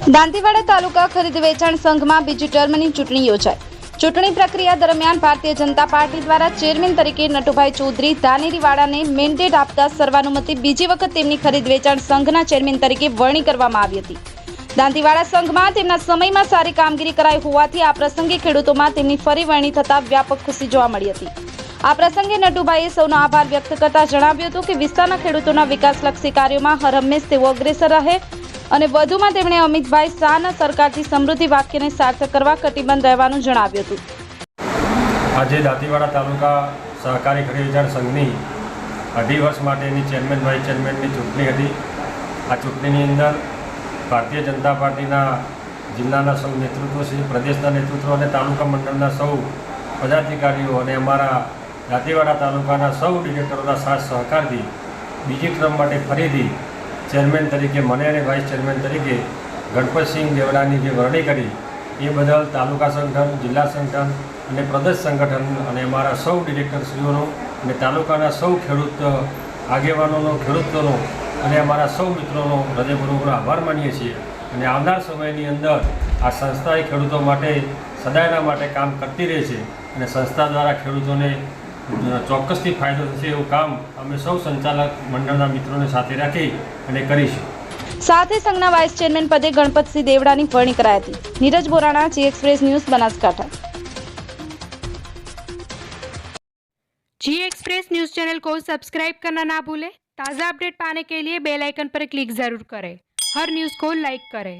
દાંતીવાડા તાલુકા ખરીદ વેચાણ સંઘમાં બીજી ટર્મની ચૂંટણી યોજાઈ। ચૂંટણી પ્રક્રિયા દરમિયાન ભારતીય જનતા પાર્ટી દ્વારા ચેરમેન તરીકે નટુભાઈ ચૌધરી ધાનેરીવાડાને મેન્ડેટ આપતા સર્વાનુમતે બીજી વખત તેમની ખરીદ વેચાણ સંઘના ચેરમેન તરીકે વરણી કરવામાં આવી હતી। દાંતીવાડા સંઘમાં તેમના સમયમાં સારી કામગીરી કરાઈ હોવાથી આ પ્રસંગે ખેડૂતોમાં તેમની ફરી વરણી થતા વ્યાપક ખુશી જોવા મળી હતી। આ પ્રસંગે નટુભાઈએ સૌનો આભાર વ્યક્ત કરતા જણાવ્યું હતું કે વિસ્તારના ખેડૂતોના વિકાસલક્ષી કાર્યોમાં હરહંમેશ તેઓ અગ્રેસર રહે અને વધુમાં તેમણે અમિતભાઈ શાહના સરકારથી સમૃદ્ધિ વાક્યને સાર્થક કરવા કટિબદ્ધ રહેવાનું જણાવ્યું હતું। આજે દાંતીવાડા તાલુકા સહકારી ખરીદ વેચાણ સંઘની 2.5 વર્ષ માટેની ચેરમેન વાઇસ ચેરમેનની ચૂંટણી હતી। આ ચૂંટણીની અંદર ભારતીય જનતા પાર્ટીના જિલ્લાના સૌ નેતૃત્વ શ્રી પ્રદેશના નેતૃત્વ અને તાલુકા મંડળના સૌ પદાધિકારીઓ અને અમારા દાંતીવાડા તાલુકાના સૌ ડિરેક્ટરોના સાથ સહકારથી બીજી ટર્મ માટે ફરીથી ચેરમેન તરીકે મને અને વાઇસ ચેરમેન તરીકે ગણપતસિંહ દેવડાની જે વરણી કરી એ બદલ તાલુકા સંગઠન, જિલ્લા સંગઠન અને પ્રદેશ સંગઠન અને અમારા સૌ ડિરેક્ટરશ્રીઓનો અને તાલુકાના સૌ ખેડૂત આગેવાનોનો, ખેડૂતોનો અને અમારા સૌ મિત્રોનો હૃદયપૂર્વકનો આભાર માનીએ છીએ। અને આવનાર સમયની અંદર આ સંસ્થા એ ખેડૂતો માટે સદાયના માટે કામ કરતી રહે છે અને સંસ્થા દ્વારા ખેડૂતોને ચોક્કસથી ફાયદો થશે એવું કામ અમે સૌ સંચાલક મંડળના મિત્રોને સાથે રાખી અને કરીશું। સાથે સંઘના વાઇસ ચેરમેન પદે ગણપતસિંહ દેવડાની વરણી કરાઈ હતી। નીરજ બોરાણા, જી एक्सप्रेस न्यूज़, बनासकांठा। जी एक्सप्रेस न्यूज़ चैनल को सब्सक्राइब करना ना भूलें। ताज़ा अपडेट पाने के लिए बेल आइकन पर क्लिक जरूर करें। हर न्यूज़ को लाइक करें।